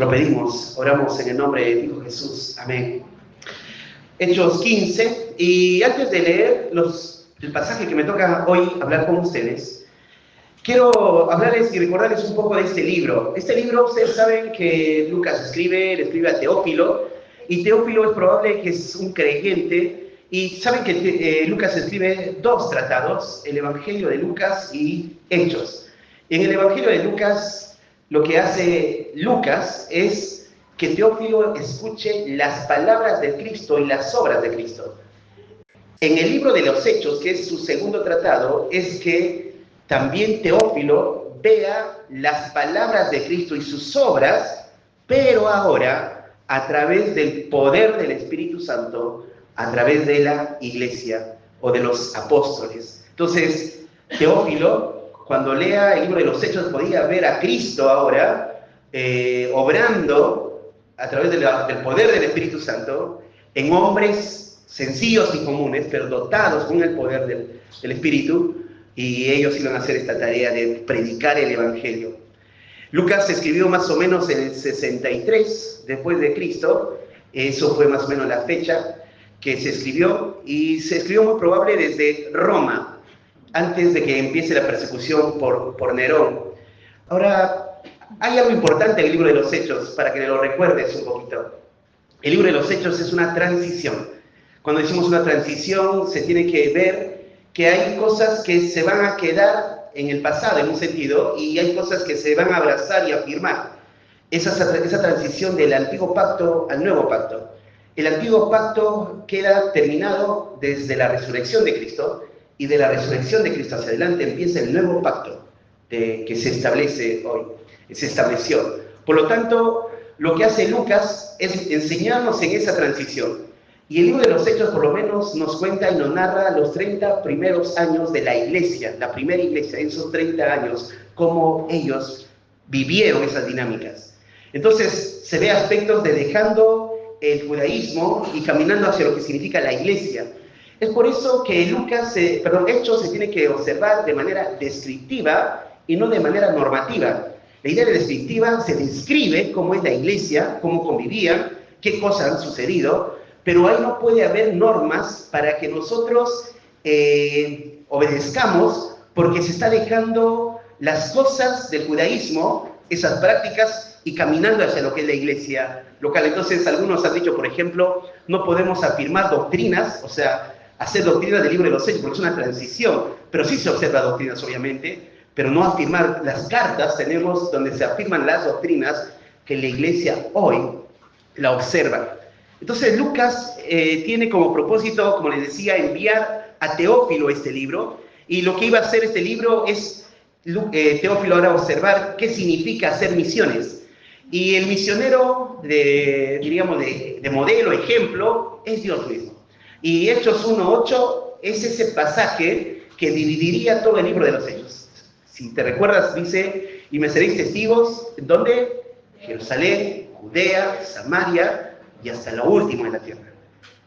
lo pedimos, oramos en el nombre de Hijo Jesús. Amén. Hechos 15, y antes de leer el pasaje que me toca hoy hablar con ustedes, quiero hablarles y recordarles un poco de este libro. Este libro, ustedes saben que Lucas le escribe a Teófilo, y Teófilo es probable que es un creyente, y saben que Lucas escribe dos tratados, el Evangelio de Lucas y Hechos. En el Evangelio de Lucas, lo que hace Lucas es que Teófilo escuche las palabras de Cristo y las obras de Cristo. En el libro de los Hechos, que es su segundo tratado, es que también Teófilo vea las palabras de Cristo y sus obras, pero ahora a través del poder del Espíritu Santo, a través de la iglesia o de los apóstoles. Entonces, Teófilo, cuando lea el libro de los Hechos, podía ver a Cristo ahora obrando a través del poder del Espíritu Santo en hombres sencillos y comunes, pero dotados con el poder del Espíritu, y ellos iban a hacer esta tarea de predicar el Evangelio. Lucas escribió más o menos en el 63 después de Cristo, eso fue más o menos la fecha que se escribió, y se escribió muy probable desde Roma, antes de que empiece la persecución por Nerón. Ahora, hay algo importante en el libro de los Hechos, para que lo recuerdes un poquito. El libro de los Hechos es una transición. Cuando decimos una transición, se tiene que ver que hay cosas que se van a quedar en el pasado, en un sentido, y hay cosas que se van a abrazar y afirmar. Esa transición del antiguo pacto al nuevo pacto. El antiguo pacto queda terminado desde la resurrección de Cristo, y de la resurrección de Cristo hacia adelante empieza el nuevo pacto que se establece hoy, se estableció. Por lo tanto, lo que hace Lucas es enseñarnos en esa transición. Y el libro de los Hechos por lo menos nos cuenta y nos narra los 30 primeros años de la iglesia, la primera iglesia, en esos 30 años, cómo ellos vivieron esas dinámicas. Entonces, se ve aspectos de dejando el judaísmo y caminando hacia lo que significa la iglesia. Es por eso que Hechos se tiene que observar de manera descriptiva y no de manera normativa. La idea de descriptiva se describe cómo es la iglesia, cómo convivían, qué cosas han sucedido, pero ahí no puede haber normas para que nosotros obedezcamos, porque se está dejando las cosas del judaísmo, esas prácticas, y caminando hacia lo que es la iglesia local. Entonces, algunos han dicho, por ejemplo, no podemos afirmar doctrinas, o sea, hacer doctrinas del libro de los Hechos, porque es una transición, pero sí se observa doctrinas, obviamente, pero no afirmar las cartas. Tenemos donde se afirman las doctrinas que la iglesia hoy la observa. Entonces, Lucas tiene como propósito, como les decía, enviar a Teófilo este libro, y lo que iba a hacer este libro es Teófilo ahora observar qué significa hacer misiones. Y el misionero, de modelo, ejemplo, es Dios mismo. Y Hechos 1:8 es ese pasaje que dividiría todo el libro de los Hechos. Si te recuerdas, dice, y me seréis testigos, ¿dónde? Jerusalén, Judea, Samaria, y hasta lo último de la tierra.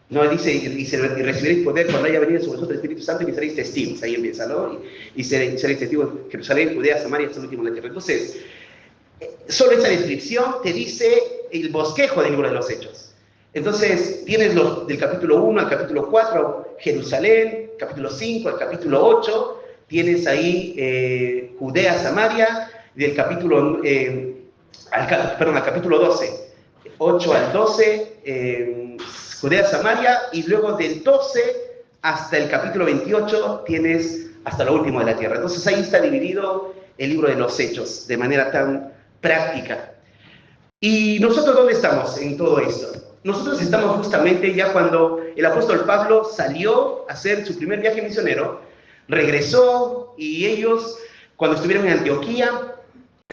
No, dice, y recibiréis poder cuando haya venido sobre vosotros el Espíritu Santo, y me seréis testigos. Ahí empieza, ¿no? Y seréis testigos, Jerusalén, Judea, Samaria, hasta lo último de la tierra. Entonces, solo esa descripción te dice el bosquejo del libro de los Hechos. Entonces, tienes del capítulo 1 al capítulo 4, Jerusalén, capítulo 5 al capítulo 8, tienes ahí Judea, Samaria, del capítulo, al capítulo 12, 8 al 12, Judea, Samaria, y luego del 12 hasta el capítulo 28 tienes hasta lo último de la tierra. Entonces, ahí está dividido el libro de los Hechos, de manera tan práctica. ¿Y nosotros dónde estamos en todo esto? Nosotros estamos justamente ya cuando el apóstol Pablo salió a hacer su primer viaje misionero, regresó, y ellos, cuando estuvieron en Antioquía,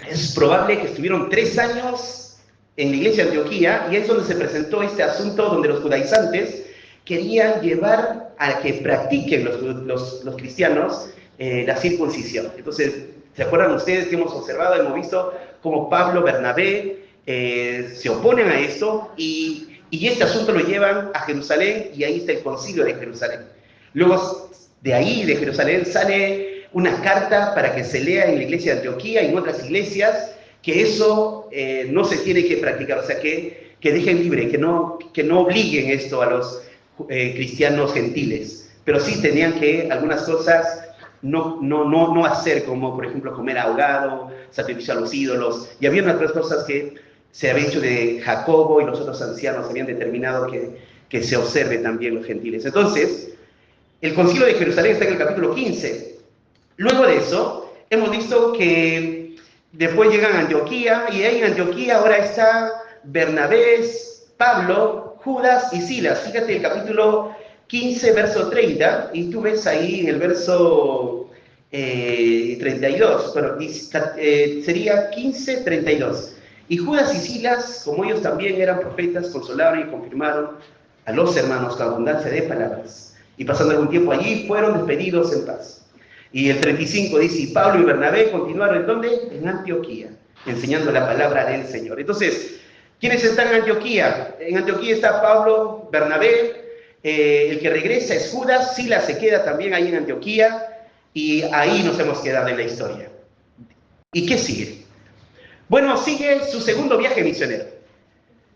es probable que estuvieron 3 años en la iglesia de Antioquía, y es donde se presentó este asunto donde los judaizantes querían llevar a que practiquen los cristianos la circuncisión. Entonces, ¿se acuerdan ustedes que hemos observado, hemos visto cómo Pablo, Bernabé se oponen a esto, y este asunto lo llevan a Jerusalén, y ahí está el concilio de Jerusalén. Luego, de ahí, de Jerusalén, sale una carta para que se lea en la iglesia de Antioquía y en otras iglesias, que eso no se tiene que practicar, o sea, que dejen libre, que no obliguen esto a los cristianos gentiles, pero sí tenían que algunas cosas no hacer, como por ejemplo comer ahogado, sacrificio a los ídolos, y había otras cosas que se había hecho de Jacobo y los otros ancianos habían determinado que se observe también los gentiles. Entonces, el concilio de Jerusalén está en el capítulo 15. Luego de eso, hemos visto que después llegan a Antioquía, y ahí en Antioquía ahora está Bernabé, Pablo, Judas y Silas. Fíjate el capítulo 15, verso 30, y tú ves ahí en el verso 32, pero sería 15, 32. Y Judas y Silas, como ellos también eran profetas, consolaron y confirmaron a los hermanos con abundancia de palabras. Y pasando algún tiempo allí, fueron despedidos en paz. Y el 35 dice, y Pablo y Bernabé continuaron, ¿en dónde? En Antioquía, enseñando la palabra del Señor. Entonces, ¿quiénes están en Antioquía? En Antioquía está Pablo, Bernabé, el que regresa es Judas, Silas se queda también ahí en Antioquía, y ahí nos hemos quedado en la historia. ¿Y qué sigue? Bueno, sigue su segundo viaje misionero.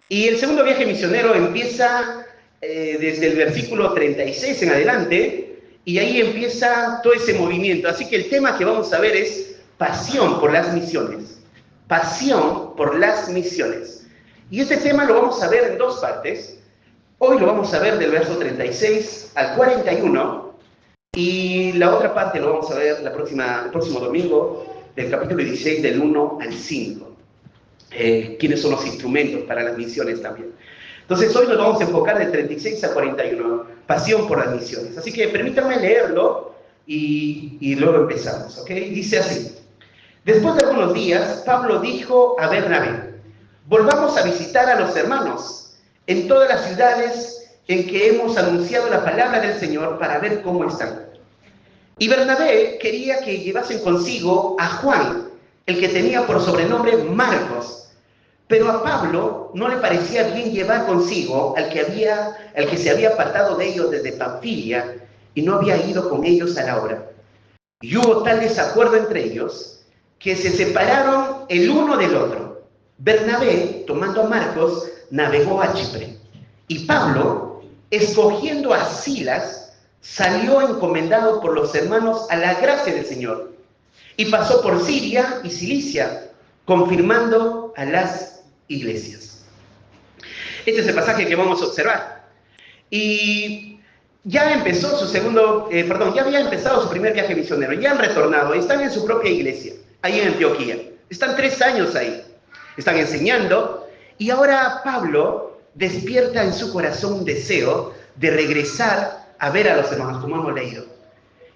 Y el segundo viaje misionero empieza desde el versículo 36 en adelante, y ahí empieza todo ese movimiento. Así que el tema que vamos a ver es pasión por las misiones. Pasión por las misiones. Y este tema lo vamos a ver en dos partes. Hoy lo vamos a ver del verso 36 al 41, y la otra parte lo vamos a ver el próximo domingo, del capítulo 16, del 1 al 5. Quiénes son los instrumentos para las misiones también. Entonces hoy nos vamos a enfocar del 36 al 41, pasión por las misiones. Así que permítanme leerlo y luego empezamos, ¿ok? Dice así: después de algunos días, Pablo dijo a Bernabé, volvamos a visitar a los hermanos en todas las ciudades en que hemos anunciado la palabra del Señor para ver cómo están. Y Bernabé quería que llevasen consigo a Juan, el que tenía por sobrenombre Marcos, pero a Pablo no le parecía bien llevar consigo al que se había apartado de ellos desde Panfilia y no había ido con ellos a la obra. Y hubo tal desacuerdo entre ellos que se separaron el uno del otro. Bernabé, tomando a Marcos, navegó a Chipre. Y Pablo, escogiendo a Silas, salió encomendado por los hermanos a la gracia del Señor. Y pasó por Siria y Cilicia, confirmando a las iglesias. Este es el pasaje que vamos a observar. Y ya empezó ya había empezado su primer viaje misionero, ya han retornado, están en su propia iglesia, ahí en Antioquía. Están 3 años ahí, están enseñando, y ahora Pablo despierta en su corazón un deseo de regresar a ver a los hermanos, como hemos leído.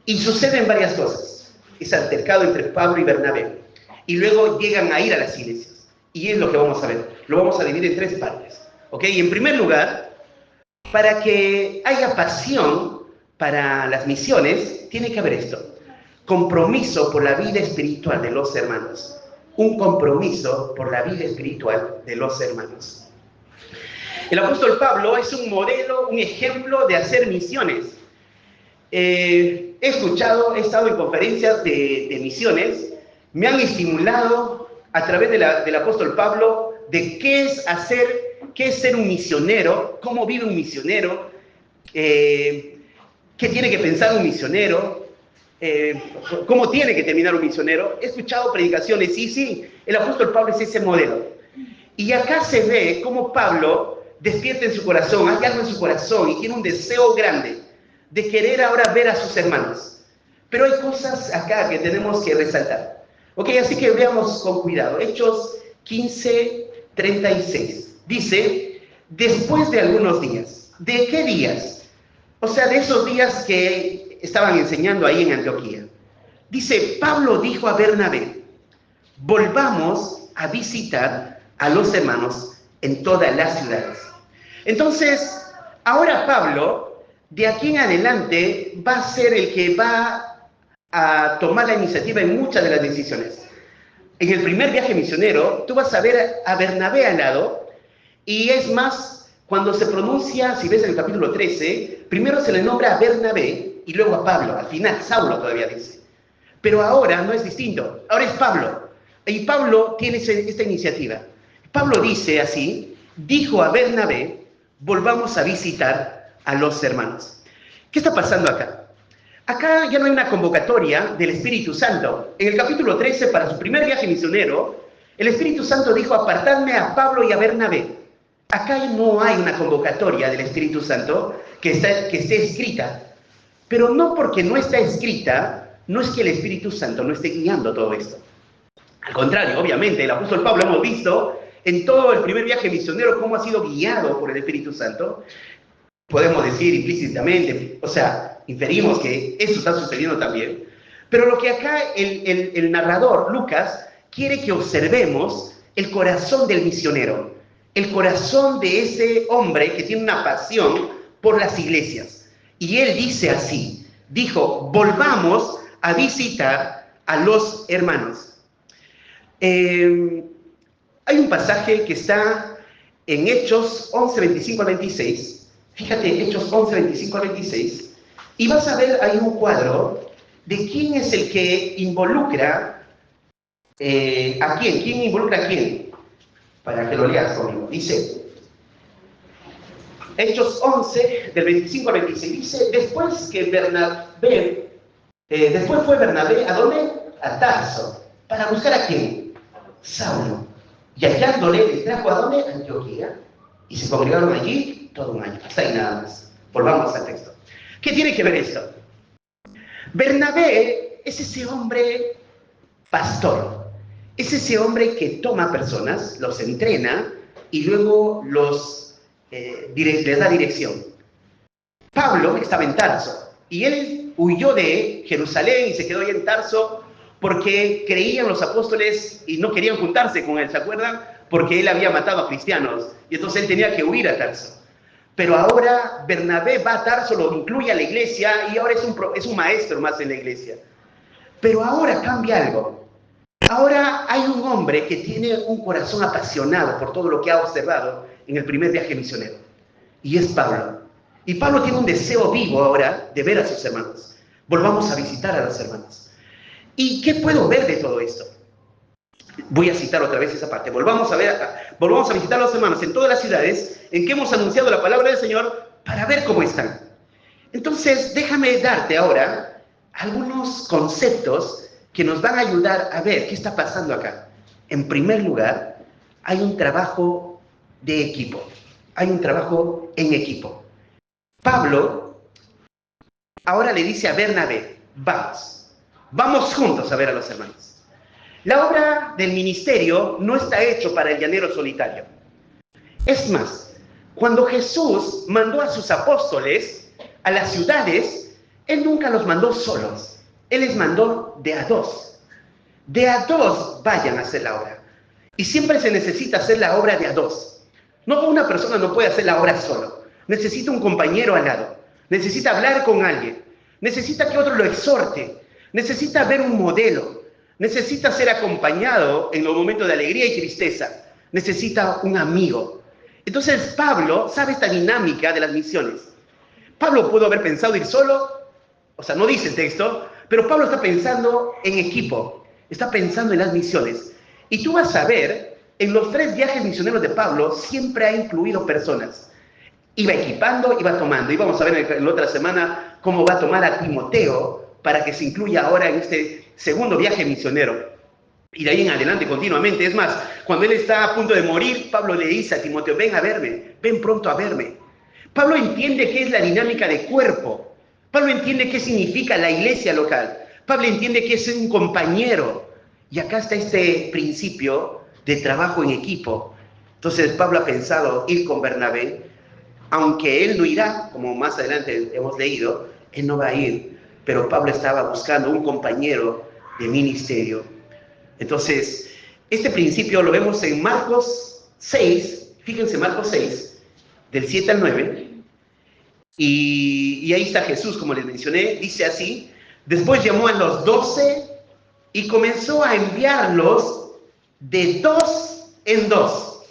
Y suceden varias cosas. Es altercado entre Pablo y Bernabé, y luego llegan a ir a las iglesias. Y es lo que vamos a ver. Lo vamos a dividir en 3 partes. ¿Ok? Y en primer lugar, para que haya pasión para las misiones, tiene que haber esto: compromiso por la vida espiritual de los hermanos. Un compromiso por la vida espiritual de los hermanos. El apóstol Pablo es un modelo, un ejemplo de hacer misiones. He estado en conferencias de misiones, me han estimulado a través del apóstol Pablo de qué es ser un misionero, cómo vive un misionero, qué tiene que pensar un misionero, cómo tiene que terminar un misionero. He escuchado predicaciones, sí, el apóstol Pablo es ese modelo. Y acá se ve cómo Pablo despierta en su corazón, hay algo en su corazón y tiene un deseo grande de querer ahora ver a sus hermanos. Pero hay cosas acá que tenemos que resaltar. Ok, así que veamos con cuidado. Hechos 15, 36. Dice, después de algunos días. ¿De qué días? O sea, de esos días que estaban enseñando ahí en Antioquía. Dice, Pablo dijo a Bernabé, volvamos a visitar a los hermanos en todas las ciudades. Entonces, ahora Pablo, de aquí en adelante, va a ser el que va a tomar la iniciativa en muchas de las decisiones. En el primer viaje misionero, tú vas a ver a Bernabé al lado, y es más, cuando se pronuncia, si ves en el capítulo 13, primero se le nombra a Bernabé y luego a Pablo, al final Saulo todavía dice. Pero ahora no es distinto, ahora es Pablo. Y Pablo tiene esta iniciativa. Pablo dice así, dijo a Bernabé, volvamos a visitar a los hermanos. ¿Qué está pasando acá? Acá ya no hay una convocatoria del Espíritu Santo. En el capítulo 13, para su primer viaje misionero, el Espíritu Santo dijo, apartadme a Pablo y a Bernabé. Acá no hay una convocatoria del Espíritu Santo que esté escrita. Pero no porque no está escrita, no es que el Espíritu Santo no esté guiando todo esto. Al contrario, obviamente, el apóstol Pablo hemos visto en todo el primer viaje misionero cómo ha sido guiado por el Espíritu Santo. Podemos decir implícitamente, o sea, inferimos que eso está sucediendo también. Pero lo que acá el narrador, Lucas, quiere que observemos el corazón del misionero, el corazón de ese hombre que tiene una pasión por las iglesias. Y él dice así, dijo, volvamos a visitar a los hermanos. Hay un pasaje que está en Hechos 11, 25 al 26. Fíjate, Hechos 11, 25 al 26. Y vas a ver ahí un cuadro de quién es el que involucra a quién. ¿Quién involucra a quién? Para que lo leas conmigo. Dice, Hechos 11, del 25 al 26. Dice, después fue Bernabé, ¿a dónde? A Tarso. ¿Para buscar a quién? Saulo. Y hallándole, le trajo ¿a dónde? A Antioquía. Y se congregaron allí todo un año. Hasta ahí nada más. Volvamos al texto. ¿Qué tiene que ver esto? Bernabé es ese hombre pastor. Es ese hombre que toma personas, los entrena y luego les da dirección. Pablo estaba en Tarso y él huyó de Jerusalén y se quedó ahí en Tarso porque creían los apóstoles y no querían juntarse con él, ¿se acuerdan? Porque él había matado a cristianos y entonces él tenía que huir a Tarso. Pero ahora Bernabé va a Tarso, lo incluye a la iglesia y ahora es un maestro más en la iglesia. Pero ahora cambia algo. Ahora hay un hombre que tiene un corazón apasionado por todo lo que ha observado en el primer viaje misionero. Y es Pablo. Y Pablo tiene un deseo vivo ahora de ver a sus hermanos. Volvamos a visitar a los hermanos. ¿Y qué puedo ver de todo esto? Voy a citar otra vez esa parte. Volvamos a visitar a los hermanos en todas las ciudades en que hemos anunciado la palabra del Señor para ver cómo están. Entonces, déjame darte ahora algunos conceptos que nos van a ayudar a ver qué está pasando acá. En primer lugar, hay un trabajo de equipo. Hay un trabajo en equipo. Pablo ahora le dice a Bernabé, vamos juntos a ver a los hermanos. La obra del ministerio no está hecho para el llanero solitario. Es más, cuando Jesús mandó a sus apóstoles a las ciudades, Él nunca los mandó solos. Él les mandó de a dos. De a dos vayan a hacer la obra. Y siempre se necesita hacer la obra de a dos. No, una persona no puede hacer la obra solo. Necesita un compañero al lado. Necesita hablar con alguien. Necesita que otro lo exhorte. Necesita ver un modelo. Necesita ser acompañado en los momentos de alegría y tristeza. Necesita un amigo. Entonces Pablo sabe esta dinámica de las misiones. Pablo pudo haber pensado ir solo, o sea, no dice el texto, pero Pablo está pensando en equipo, está pensando en las misiones. Y tú vas a ver, en los 3 viajes misioneros de Pablo, siempre ha incluido personas. Iba equipando, iba tomando. Y vamos a ver en la otra semana cómo va a tomar a Timoteo para que se incluya ahora en este segundo viaje misionero. Y de ahí en adelante continuamente. Es más, cuando él está a punto de morir, Pablo le dice a Timoteo, ven a verme, ven pronto a verme. Pablo entiende qué es la dinámica de cuerpo. Pablo entiende qué significa la iglesia local. Pablo entiende que es un compañero. Y acá está este principio de trabajo en equipo. Entonces Pablo ha pensado ir con Bernabé, aunque él no irá, como más adelante hemos leído, él no va a ir. Pero Pablo estaba buscando un compañero de ministerio. Entonces, este principio lo vemos en Marcos 6, fíjense Marcos 6, del 7 al 9, y ahí está Jesús, como les mencioné, dice así, después llamó a los 12 y comenzó a enviarlos de 2 en 2.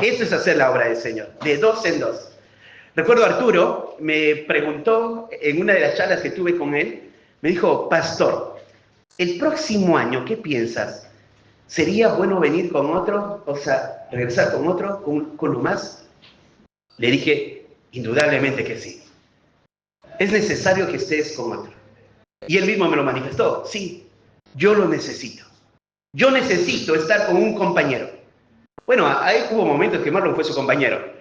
Esto es hacer la obra del Señor, de 2 en 2. Recuerdo Arturo me preguntó en una de las charlas que tuve con él, me dijo, pastor, el próximo año, ¿qué piensas? ¿Sería bueno venir con otro? O sea, regresar con otro, con uno más. Le dije, indudablemente que sí. Es necesario que estés con otro. Y él mismo me lo manifestó. Sí, yo lo necesito. Yo necesito estar con un compañero. Bueno, ahí hubo momentos que Marlon fue su compañero.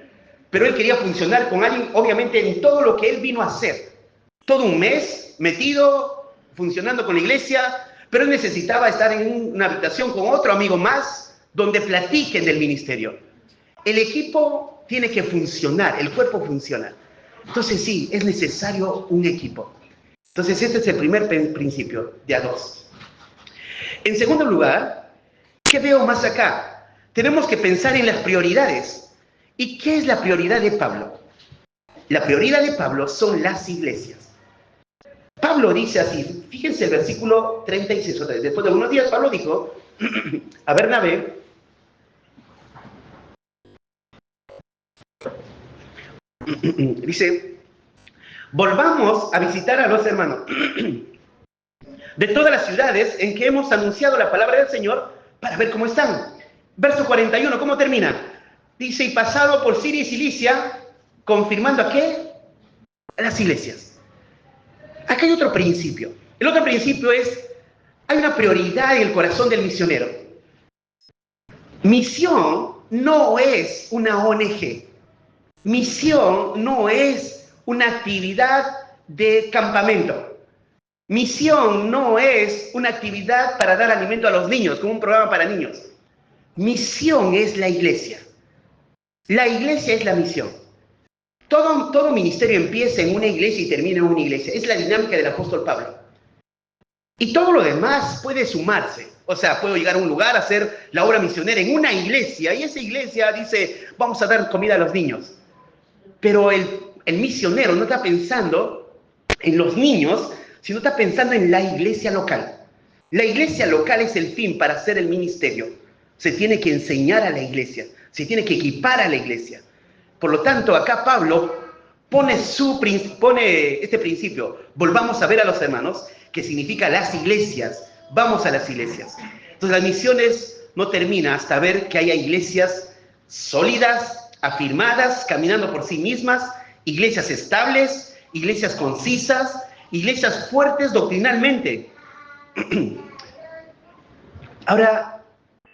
Pero él quería funcionar con alguien, obviamente, en todo lo que él vino a hacer. Todo un mes metido, funcionando con la iglesia, pero él necesitaba estar en una habitación con otro amigo más, donde platiquen del ministerio. El equipo tiene que funcionar, el cuerpo funciona. Entonces sí, es necesario un equipo. Entonces este es el primer principio, de a dos. En segundo lugar, ¿qué veo más acá? Tenemos que pensar en las prioridades. ¿Y qué es la prioridad de Pablo? La prioridad de Pablo son las iglesias. Pablo dice así, fíjense el versículo 36 otra vez. Después de unos días, Pablo dijo a Bernabé, dice, volvamos a visitar a los hermanos de todas las ciudades en que hemos anunciado la palabra del Señor para ver cómo están. Verso 41, ¿cómo termina? Dice, y pasado por Siria y Cilicia, confirmando ¿a qué? A las iglesias. Acá hay otro principio. El otro principio es, hay una prioridad en el corazón del misionero. Misión no es una ONG. Misión no es una actividad de campamento. Misión no es una actividad para dar alimento a los niños, como un programa para niños. Misión es la iglesia. La iglesia es la misión. Todo ministerio empieza en una iglesia y termina en una iglesia. Es la dinámica del apóstol Pablo. Y todo lo demás puede sumarse. O sea, puedo llegar a un lugar a hacer la obra misionera en una iglesia y esa iglesia dice, vamos a dar comida a los niños. Pero el misionero no está pensando en los niños, sino está pensando en la iglesia local. La iglesia local es el fin para hacer el ministerio. Se tiene que enseñar a la iglesia, se tiene que equipar a la iglesia. Por lo tanto, acá Pablo pone este principio, volvamos a ver a los hermanos, que significa las iglesias, vamos a las iglesias. Entonces, las misiones no terminan hasta ver que haya iglesias sólidas, afirmadas, caminando por sí mismas, iglesias estables, iglesias concisas, iglesias fuertes doctrinalmente. Ahora,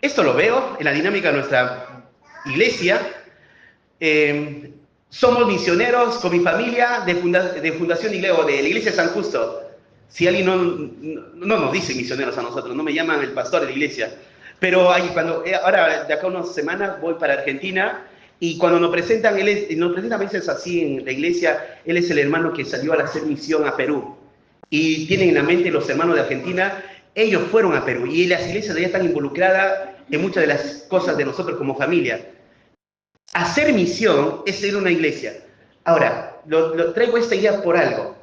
esto lo veo en la dinámica de nuestra iglesia. Somos misioneros con mi familia de Fundación Igleo, de la Iglesia San Justo. Si alguien no nos dice misioneros a nosotros, no me llaman el pastor de la iglesia. Pero ahora de acá a unas semanas voy para Argentina y cuando nos presentan a veces así en la iglesia, él es el hermano que salió a hacer misión a Perú. Y tienen en la mente los hermanos de Argentina, ellos fueron a Perú y las iglesias de allá están involucradas en muchas de las cosas de nosotros como familia. Hacer misión es ser una iglesia. Ahora, lo traigo esta idea por algo.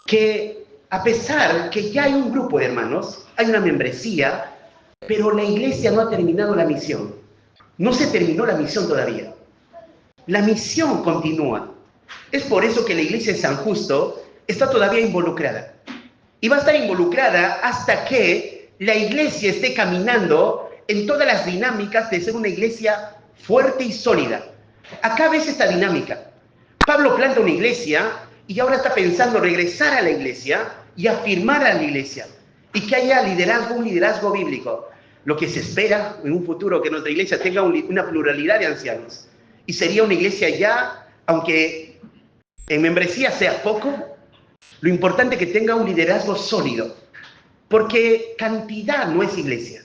Que a pesar que ya hay un grupo de hermanos, hay una membresía, pero la iglesia no ha terminado la misión. No se terminó la misión todavía. La misión continúa. Es por eso que la iglesia de San Justo está todavía involucrada. Y va a estar involucrada hasta que la iglesia esté caminando en todas las dinámicas de ser una iglesia fuerte y sólida. Acá ves esta dinámica. Pablo planta una iglesia y ahora está pensando regresar a la iglesia y afirmar a la iglesia. Y que haya un liderazgo bíblico. Lo que se espera en un futuro, que nuestra iglesia tenga una pluralidad de ancianos. Y sería una iglesia ya, aunque en membresía sea poco, lo importante es que tenga un liderazgo sólido. Porque cantidad no es iglesia.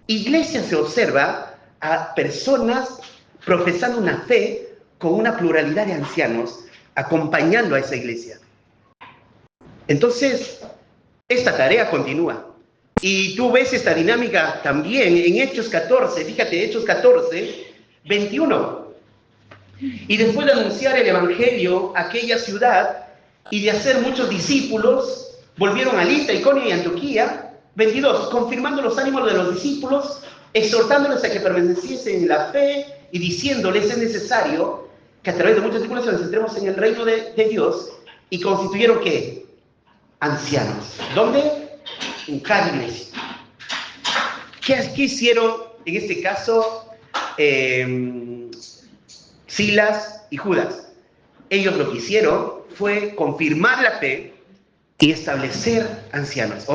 Iglesia se observa a personas profesando una fe con una pluralidad de ancianos acompañando a esa iglesia. Entonces, esta tarea continúa. Y tú ves esta dinámica también en Hechos 14, fíjate, Hechos 14, 21. Y después de anunciar el evangelio a aquella ciudad y de hacer muchos discípulos, volvieron a Listra, Iconio y Antioquía, 22, confirmando los ánimos de los discípulos, exhortándoles a que permaneciesen en la fe y diciéndoles es necesario que a través de muchas tribulaciones entremos en el reino de Dios, y constituyeron ¿qué? Ancianos. ¿Dónde? en cada iglesia. ¿Qué hicieron en este caso Silas y Judas? Ellos lo que hicieron fue confirmar la fe y establecer ancianos.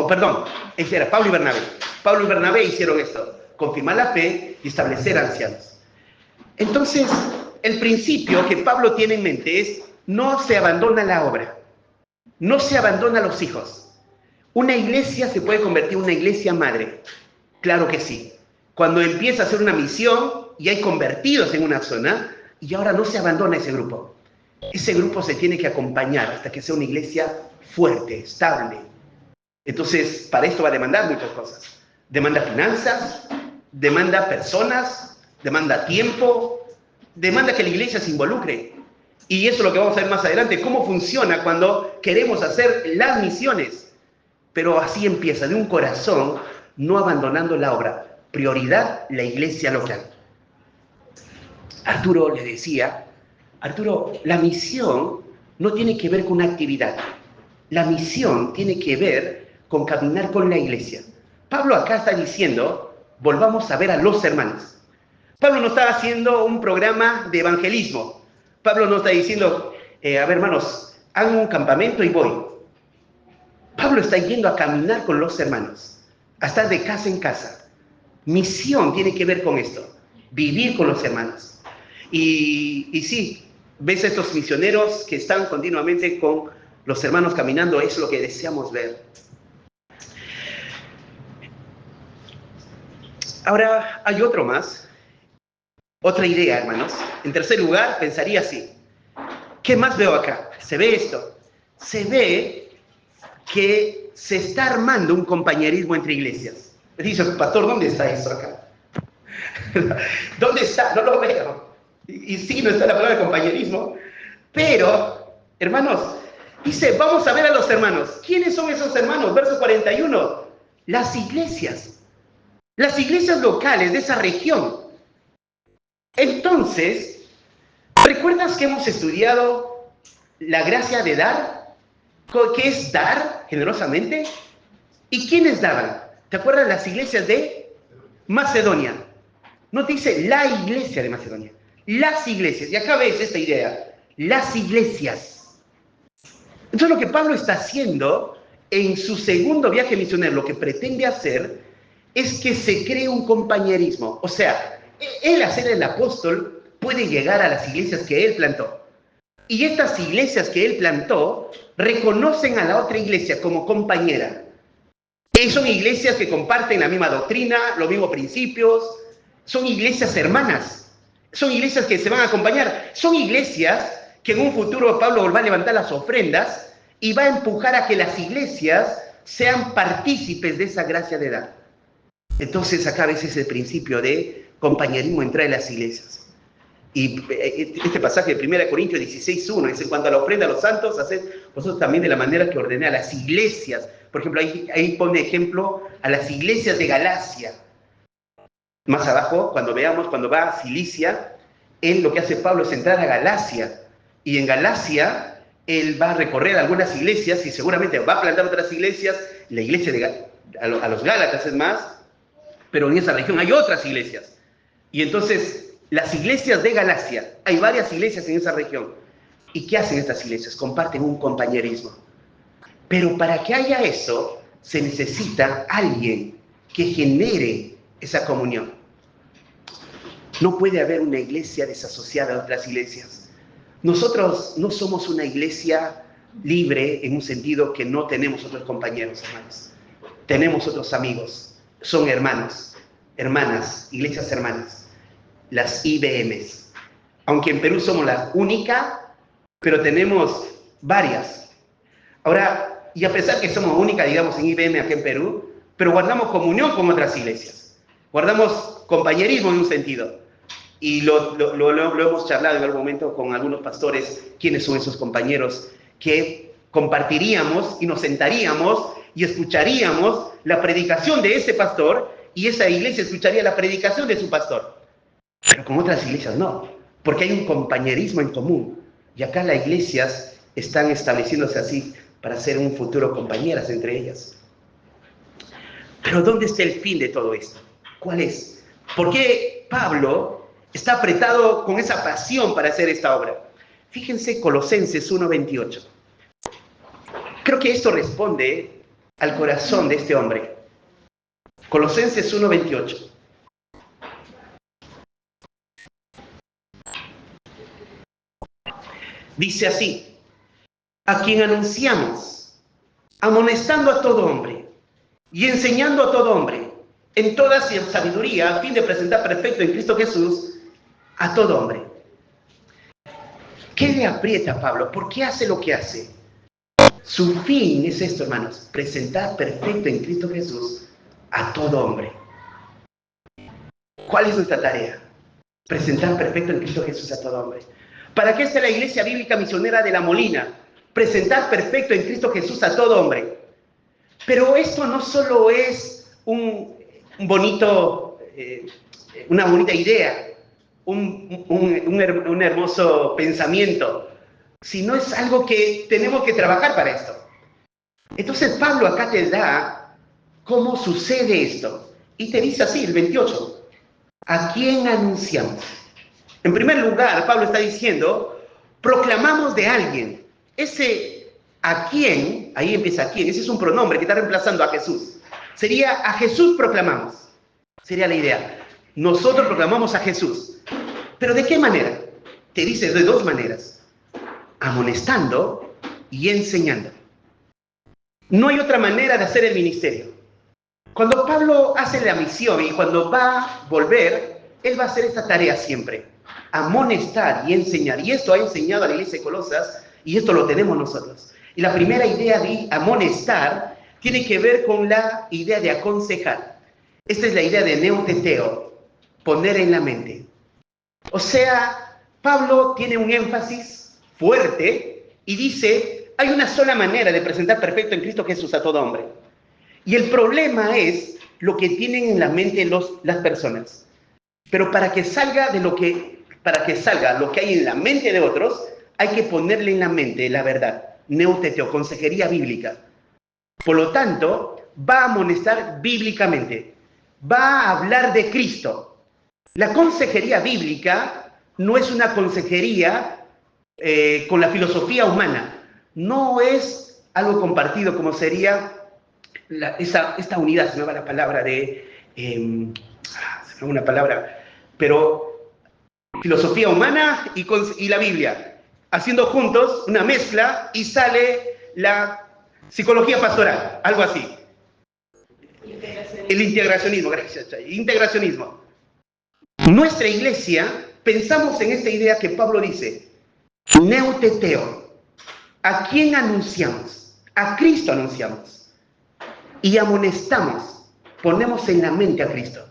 Ese era Pablo y Bernabé. Pablo y Bernabé hicieron esto, confirmar la fe y establecer ancianos. Entonces, el principio que Pablo tiene en mente es: no se abandona la obra, no se abandona a los hijos. Una iglesia se puede convertir en una iglesia madre, claro que sí. Cuando empieza a hacer una misión y hay convertidos en una zona, y ahora no se abandona ese grupo. Ese grupo se tiene que acompañar hasta que sea una iglesia fuerte, estable. Entonces, para esto va a demandar muchas cosas. Demanda finanzas, demanda personas, demanda tiempo, demanda que la iglesia se involucre. Y eso es lo que vamos a ver más adelante, cómo funciona cuando queremos hacer las misiones. Pero así empieza, de un corazón, no abandonando la obra. Prioridad, la iglesia local. Arturo le decía: Arturo, la misión no tiene que ver con una actividad. La misión tiene que ver con caminar con la iglesia. Pablo acá está diciendo: volvamos a ver a los hermanos. Pablo no está haciendo un programa de evangelismo. Pablo no está diciendo: a ver, hermanos, hagan un campamento y voy. Pablo está yendo a caminar con los hermanos, a estar de casa en casa. Misión tiene que ver con esto, vivir con los hermanos. Y sí, ves a estos misioneros que están continuamente con los hermanos caminando, es lo que deseamos ver. Ahora hay otro más, otra idea, hermanos. En tercer lugar, pensaría así: ¿qué más veo acá? Se ve esto. Se ve que se está armando un compañerismo entre iglesias. Dice: pastor, ¿dónde está eso acá? ¿Dónde está? No lo veo. Y sí, no está la palabra compañerismo. Pero, hermanos, dice: vamos a ver a los hermanos. ¿Quiénes son esos hermanos? Verso 41. Las iglesias locales de esa región. Entonces, ¿recuerdas que hemos estudiado la gracia de dar? ¿Qué es dar generosamente? ¿Y quiénes daban? ¿Te acuerdas las iglesias de Macedonia? No te dice la iglesia de Macedonia, las iglesias. Y acá ves esta idea, las iglesias. Entonces lo que Pablo está haciendo en su segundo viaje misionero, lo que pretende hacer es que se cree un compañerismo. O sea, él, al ser el apóstol, puede llegar a las iglesias que él plantó. Y estas iglesias que él plantó reconocen a la otra iglesia como compañera. Son iglesias que comparten la misma doctrina, los mismos principios. Son iglesias hermanas. Son iglesias que se van a acompañar. Son iglesias que en un futuro Pablo va a levantar las ofrendas y va a empujar a que las iglesias sean partícipes de esa gracia de dar. Entonces acá ves ese principio de compañerismo entre las iglesias. Y este pasaje de 1 Corintios 16:1 dice: en cuanto a la ofrenda a los santos, haced vosotros también de la manera que ordené a las iglesias. Por ejemplo, ahí pone ejemplo a las iglesias de Galacia. Más abajo, cuando va a Cilicia, lo que hace Pablo es entrar a Galacia. Y en Galacia, él va a recorrer algunas iglesias y seguramente va a plantar otras iglesias. La iglesia a los Gálatas es más, pero en esa región hay otras iglesias. Y entonces, las iglesias de Galacia, hay varias iglesias en esa región. ¿Y qué hacen estas iglesias? Comparten un compañerismo. Pero para que haya eso, se necesita alguien que genere esa comunión. No puede haber una iglesia desasociada de otras iglesias. Nosotros no somos una iglesia libre en un sentido que no tenemos otros compañeros, hermanos. Tenemos otros amigos. Son hermanos, hermanas, iglesias hermanas. Las IBMs. Aunque en Perú somos la única, pero tenemos varias. Ahora, y a pesar que somos única, digamos, en IBM aquí en Perú, pero guardamos comunión con otras iglesias. Guardamos compañerismo en un sentido. Y lo hemos charlado en algún momento con algunos pastores, quiénes son esos compañeros que compartiríamos y nos sentaríamos y escucharíamos la predicación de ese pastor y esa iglesia escucharía la predicación de su pastor. Pero con otras iglesias no, porque hay un compañerismo en común. Y acá las iglesias están estableciéndose así para ser un futuro compañeras entre ellas. Pero ¿dónde está el fin de todo esto? ¿Cuál es? ¿Por qué Pablo está apretado con esa pasión para hacer esta obra? Fíjense Colosenses 1:28. Creo que esto responde al corazón de este hombre. Colosenses 1:28. Dice así: a quien anunciamos, amonestando a todo hombre y enseñando a todo hombre en toda sabiduría, a fin de presentar perfecto en Cristo Jesús a todo hombre. ¿Qué le aprieta a Pablo? ¿Por qué hace lo que hace? Su fin es esto, hermanos: presentar perfecto en Cristo Jesús a todo hombre. ¿Cuál es nuestra tarea? Presentar perfecto en Cristo Jesús a todo hombre. ¿Para qué está la Iglesia Bíblica Misionera de La Molina? Presentar perfecto en Cristo Jesús a todo hombre. Pero esto no solo es una bonita idea, un hermoso pensamiento, sino es algo que tenemos que trabajar para esto. Entonces Pablo acá te da cómo sucede esto. Y te dice así, el 28. ¿A quién anunciamos? En primer lugar, Pablo está diciendo, proclamamos de alguien. Ese a quién, ahí empieza a quién, ese es un pronombre que está reemplazando a Jesús. Sería a Jesús proclamamos. Sería la idea. Nosotros proclamamos a Jesús. ¿Pero de qué manera? Te dice de dos maneras: amonestando y enseñando. No hay otra manera de hacer el ministerio. Cuando Pablo hace la misión y cuando va a volver, él va a hacer esta tarea siempre: amonestar y enseñar. Y esto ha enseñado a la iglesia de Colosas, y esto lo tenemos nosotros. Y la primera idea de amonestar tiene que ver con la idea de aconsejar. Esta es la idea de neuteteo, poner en la mente. O sea, Pablo tiene un énfasis fuerte y dice, hay una sola manera de presentar perfecto en Cristo Jesús a todo hombre. Y el problema es lo que tienen en la mente las personas. Pero para que salga lo que hay en la mente de otros, hay que ponerle en la mente la verdad. Neuteteo, consejería bíblica. Por lo tanto, va a amonestar bíblicamente. Va a hablar de Cristo. La consejería bíblica no es una consejería con la filosofía humana. No es algo compartido como sería esta unidad, se me va la palabra una palabra, pero filosofía humana y la Biblia, haciendo juntos una mezcla y sale la psicología pastoral, algo así. El integracionismo, gracias, Chay. Integracionismo. Nuestra iglesia, pensamos en esta idea que Pablo dice, neuteteo. ¿A quién anunciamos? A Cristo anunciamos. Y amonestamos, ponemos en la mente a Cristo.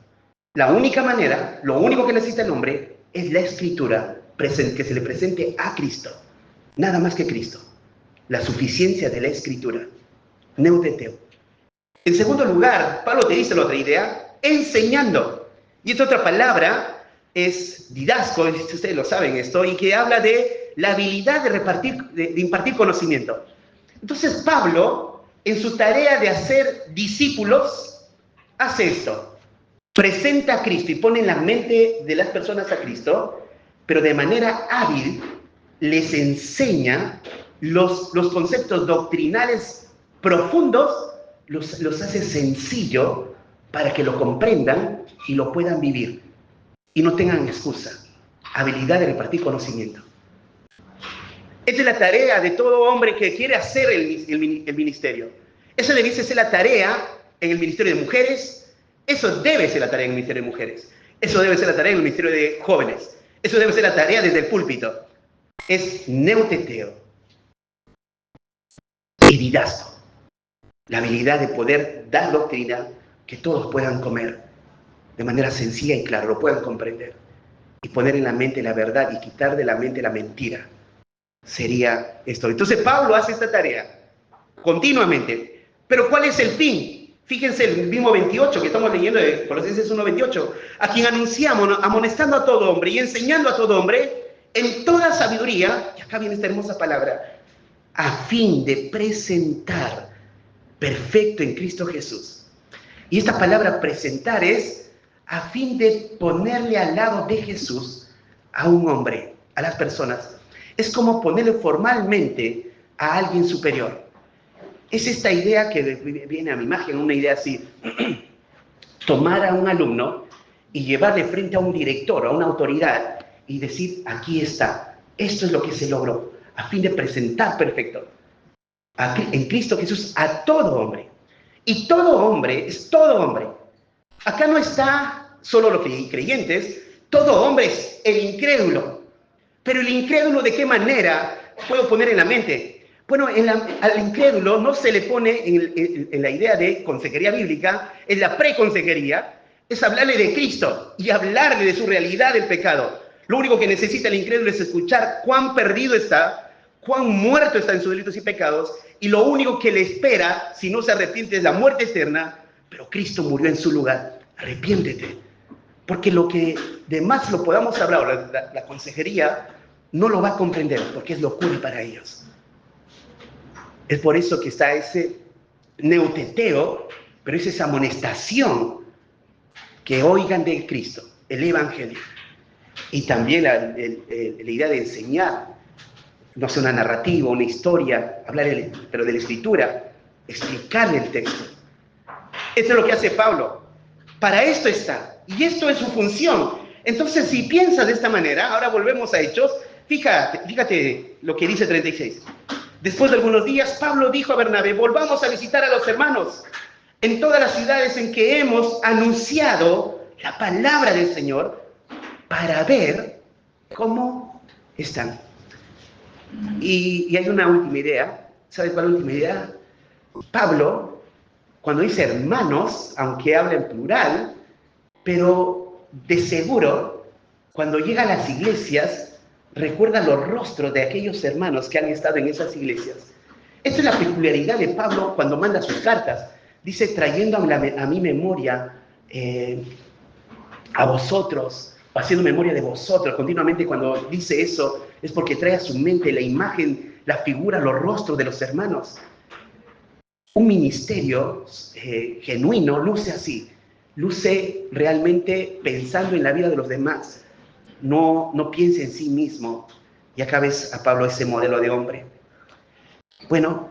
La única manera, lo único que necesita el hombre es la escritura, que se le presente a Cristo. Nada más que Cristo. La suficiencia de la escritura. Neuteteo. En segundo lugar, Pablo te dice la otra idea, enseñando. Y esta otra palabra es didasco, ustedes lo saben esto, y que habla de la habilidad de impartir conocimiento. Entonces Pablo, en su tarea de hacer discípulos, hace esto. Presenta a Cristo y pone en la mente de las personas a Cristo, pero de manera hábil les enseña los conceptos doctrinales profundos, los hace sencillo para que lo comprendan y lo puedan vivir. Y no tengan excusa. Habilidad de repartir conocimiento. Esta es la tarea de todo hombre que quiere hacer el ministerio. Esa debe ser la tarea en el ministerio de mujeres. Eso debe ser la tarea en el ministerio de mujeres. Eso debe ser la tarea en el ministerio de jóvenes. Eso debe ser la tarea desde el púlpito. Es neuteteo y didasco. La habilidad de poder dar doctrina que todos puedan comer de manera sencilla y clara, lo puedan comprender. Y poner en la mente la verdad y quitar de la mente la mentira. Sería esto. Entonces Pablo hace esta tarea continuamente. Pero ¿cuál es el fin? Fíjense el mismo 28 que estamos leyendo de Colosenses 1:28. A quien anunciamos, amonestando a todo hombre y enseñando a todo hombre en toda sabiduría, y acá viene esta hermosa palabra, a fin de presentar perfecto en Cristo Jesús. Y esta palabra presentar es a fin de ponerle al lado de Jesús a un hombre, a las personas. Es como ponerle formalmente a alguien superior. Es esta idea que viene a mi imagen, una idea así. Tomar a un alumno y llevarle frente a un director, a una autoridad, y decir, aquí está, esto es lo que se logró, a fin de presentar perfecto en Cristo Jesús a todo hombre. Y todo hombre es todo hombre. Acá no está solo los creyentes, todo hombre es el incrédulo. Pero el incrédulo, ¿de qué manera puedo poner en la mente? Bueno, al incrédulo no se le pone en la idea de consejería bíblica, en la preconsejería, es hablarle de Cristo y hablarle de su realidad del pecado. Lo único que necesita el incrédulo es escuchar cuán perdido está, cuán muerto está en sus delitos y pecados, y lo único que le espera, si no se arrepiente, es la muerte eterna, pero Cristo murió en su lugar. Arrepiéntete. Porque lo que de más lo podamos hablar, la consejería, no lo va a comprender, porque es locura para ellos. Es por eso que está ese neuteteo, pero es esa amonestación que oigan de Cristo, el Evangelio. Y también la idea de enseñar, no sé, una narrativa, una historia, hablar pero de la Escritura, explicarle el texto. Esto es lo que hace Pablo. Para esto está, y esto es su función. Entonces, si piensas de esta manera, ahora volvemos a Hechos, fíjate lo que dice 36. Después de algunos días, Pablo dijo a Bernabé, volvamos a visitar a los hermanos en todas las ciudades en que hemos anunciado la palabra del Señor para ver cómo están. Y hay una última idea. ¿Sabes cuál es la última idea? Pablo, cuando dice hermanos, aunque habla en plural, pero de seguro, cuando llega a las iglesias, recuerda los rostros de aquellos hermanos que han estado en esas iglesias. Esta es la peculiaridad de Pablo cuando manda sus cartas. Dice, trayendo a mi memoria a vosotros, haciendo memoria de vosotros. Continuamente cuando dice eso, es porque trae a su mente la imagen, la figura, los rostros de los hermanos. Un ministerio genuino luce así, luce realmente pensando en la vida de los demás. No piensa en sí mismo. Y acá ves a Pablo ese modelo de hombre. Bueno,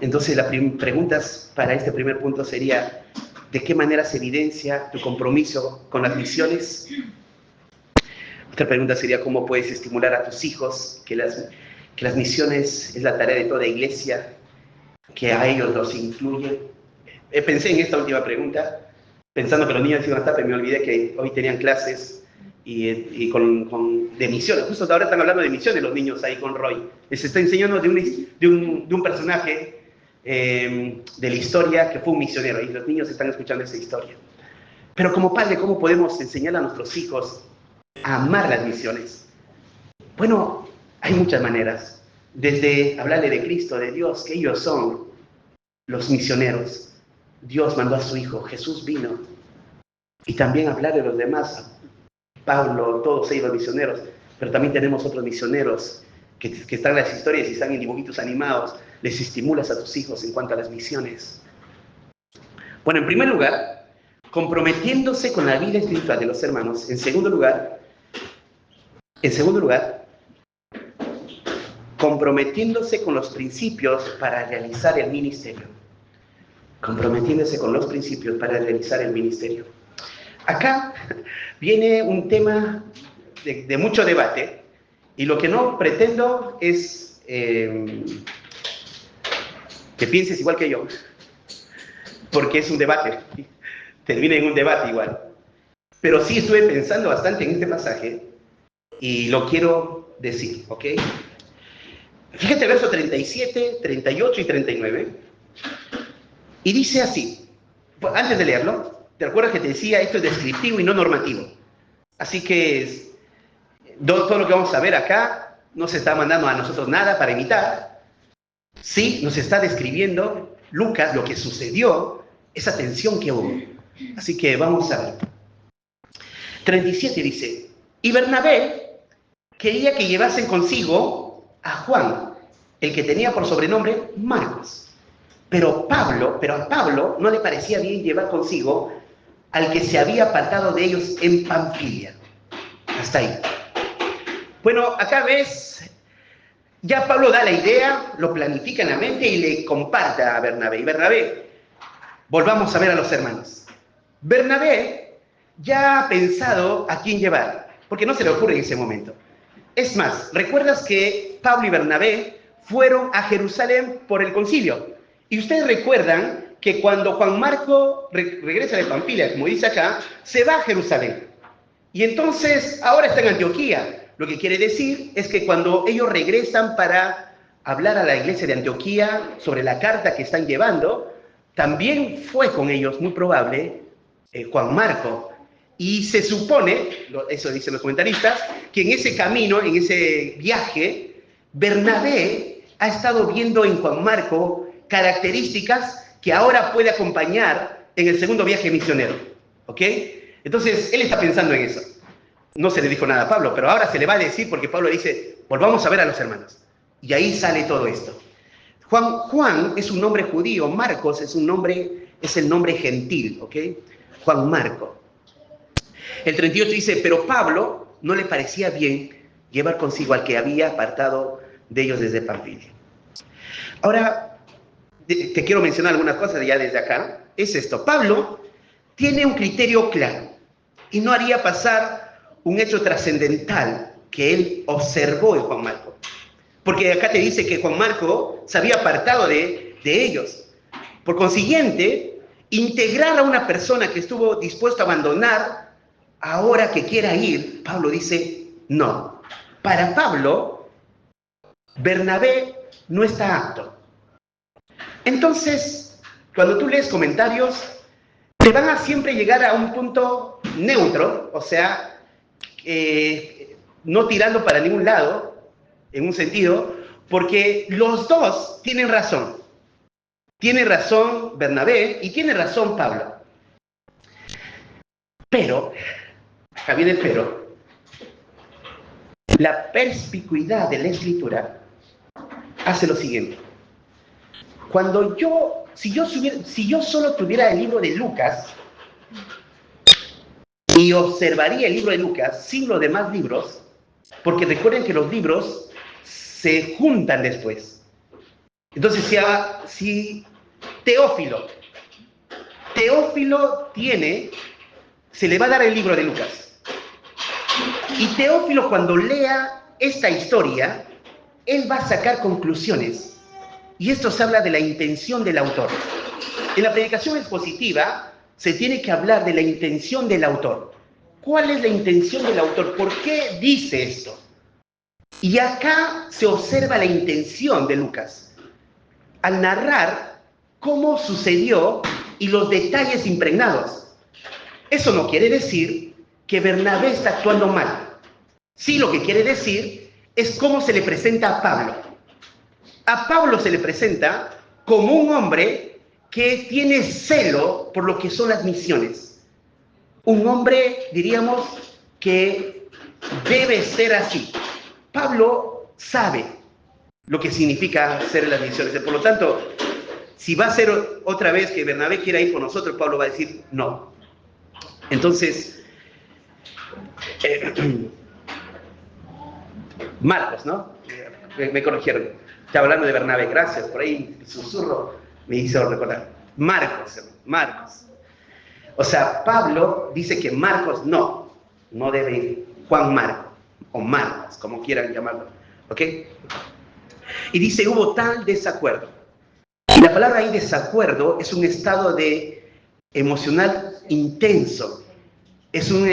entonces las preguntas para este primer punto sería, ¿de qué manera se evidencia tu compromiso con las misiones? Otra pregunta sería, ¿cómo puedes estimular a tus hijos que las misiones es la tarea de toda iglesia, que a ellos los incluye? Pensé en esta última pregunta, pensando que los niños iban a estar, pero me olvidé que hoy tenían clases y de misiones. Justo ahora están hablando de misiones los niños ahí con Roy. Les está enseñando de un personaje de la historia que fue un misionero, y los niños están escuchando esa historia. Pero como padre, ¿cómo podemos enseñar a nuestros hijos a amar las misiones? Bueno, hay muchas maneras. Desde hablarle de Cristo, de Dios, que ellos son los misioneros. Dios mandó a su Hijo, Jesús vino. Y también hablar de los demás. Pablo, todos ellos misioneros. Pero también tenemos otros misioneros que están en las historias y están en dibujitos animados. Les estimulas a tus hijos en cuanto a las misiones. Bueno, en primer lugar, comprometiéndose con la vida espiritual de los hermanos. En segundo lugar, comprometiéndose con los principios para realizar el ministerio. Comprometiéndose con los principios para realizar el ministerio. Acá viene un tema de mucho debate, y lo que no pretendo es que pienses igual que yo, porque es un debate, termina en un debate igual. Pero sí estuve pensando bastante en este pasaje y lo quiero decir, ¿ok? Fíjate el verso 37, 38 y 39. Y dice así, antes de leerlo, ¿te acuerdas que te decía esto es descriptivo y no normativo? Así que todo lo que vamos a ver acá no se está mandando a nosotros nada para imitar. Sí, nos está describiendo Lucas lo que sucedió, esa tensión que hubo. Así que vamos a ver. 37 dice, y Bernabé quería que llevasen consigo a Juan, el que tenía por sobrenombre Marcos. Pero a Pablo no le parecía bien llevar consigo al que se había apartado de ellos en Panfilia. Hasta ahí. Bueno, acá ves, ya Pablo da la idea, lo planifica en la mente y le comparte a Bernabé. Y Bernabé, volvamos a ver a los hermanos. Bernabé ya ha pensado a quién llevar, porque no se le ocurre en ese momento. Es más, ¿recuerdas que Pablo y Bernabé fueron a Jerusalén por el concilio? Y ustedes recuerdan que cuando Juan Marco regresa de Panfilia, como dice acá, se va a Jerusalén. Y entonces ahora está en Antioquía. Lo que quiere decir es que cuando ellos regresan para hablar a la iglesia de Antioquía sobre la carta que están llevando, también fue con ellos, muy probable, Juan Marco. Y se supone, eso dicen los comentaristas, que en ese camino, en ese viaje, Bernabé ha estado viendo en Juan Marco características que ahora puede acompañar en el segundo viaje misionero. ¿Ok? Entonces, él está pensando en eso. No se le dijo nada a Pablo, pero ahora se le va a decir porque Pablo dice, volvamos a ver a los hermanos. Y ahí sale todo esto. Juan es un nombre judío, Marcos es el nombre gentil, ¿ok? Juan Marco. El 38 dice, pero Pablo no le parecía bien llevar consigo al que había apartado de ellos desde Panfilia. Ahora, te quiero mencionar algunas cosas ya desde acá. Es esto, Pablo tiene un criterio claro y no haría pasar un hecho trascendental que él observó en Juan Marco. Porque acá te dice que Juan Marco se había apartado de ellos. Por consiguiente, integrar a una persona que estuvo dispuesta a abandonar, ahora que quiera ir, Pablo dice, no. Para Pablo, Bernabé no está apto. Entonces, cuando tú lees comentarios, te van a siempre llegar a un punto neutro, o sea, no tirando para ningún lado, en un sentido, porque los dos tienen razón. Tiene razón Bernabé y tiene razón Pablo. Pero, acá viene el pero, la perspicuidad de la Escritura hace lo siguiente. Si yo solo tuviera el libro de Lucas y observaría el libro de Lucas sin los demás libros, porque recuerden que los libros se juntan después. Entonces, si Teófilo se le va a dar el libro de Lucas. Y Teófilo, cuando lea esta historia, él va a sacar conclusiones. Y esto se habla de la intención del autor. En la predicación expositiva se tiene que hablar de la intención del autor. ¿Cuál es la intención del autor? ¿Por qué dice esto? Y acá se observa la intención de Lucas al narrar cómo sucedió y los detalles impregnados. Eso no quiere decir que Bernabé está actuando mal. Sí, lo que quiere decir es cómo se le presenta a Pablo. A Pablo se le presenta como un hombre que tiene celo por lo que son las misiones. Un hombre, diríamos, que debe ser así. Pablo sabe lo que significa hacer las misiones. Por lo tanto, si va a ser otra vez que Bernabé quiera ir con nosotros, Pablo va a decir no. Entonces, Marcos, ¿no? Me corrigieron. Estaba hablando de Bernabé, gracias. Por ahí el susurro me hizo recordar. Marcos. O sea, Pablo dice que Marcos no debe ir. Juan Marco, o Marcos, como quieran llamarlo. ¿Ok? Y dice, hubo tal desacuerdo. Y la palabra ahí desacuerdo es un estado emocional intenso. Es una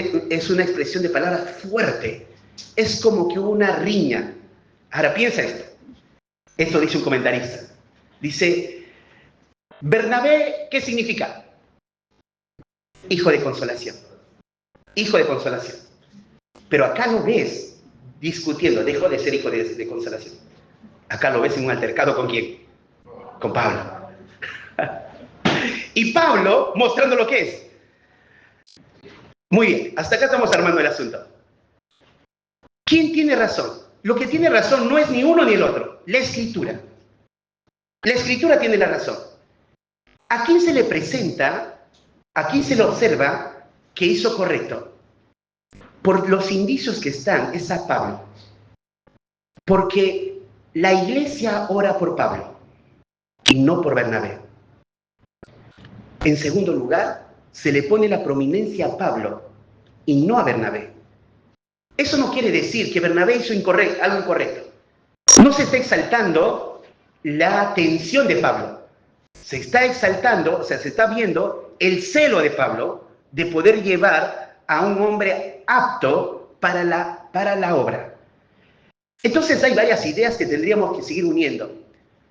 expresión de palabra fuerte. Es como que hubo una riña. Ahora piensa esto. Esto dice un comentarista. Dice, Bernabé, ¿qué significa? Hijo de consolación. Hijo de consolación. Pero acá lo ves discutiendo, dejó de ser hijo de consolación. Acá lo ves en un altercado ¿con quién? Con Pablo. Y Pablo mostrando lo que es. Muy bien, hasta acá estamos armando el asunto. ¿Quién tiene razón? Lo que tiene razón no es ni uno ni el otro, la Escritura. La Escritura tiene la razón. ¿A quién se le presenta, a quién se le observa que hizo correcto? Por los indicios que están, es a Pablo. Porque la iglesia ora por Pablo y no por Bernabé. En segundo lugar, se le pone la prominencia a Pablo y no a Bernabé. Eso no quiere decir que Bernabé hizo algo incorrecto. No se está exaltando la atención de Pablo. Se está exaltando, o sea, se está viendo el celo de Pablo de poder llevar a un hombre apto para la obra. Entonces hay varias ideas que tendríamos que seguir uniendo,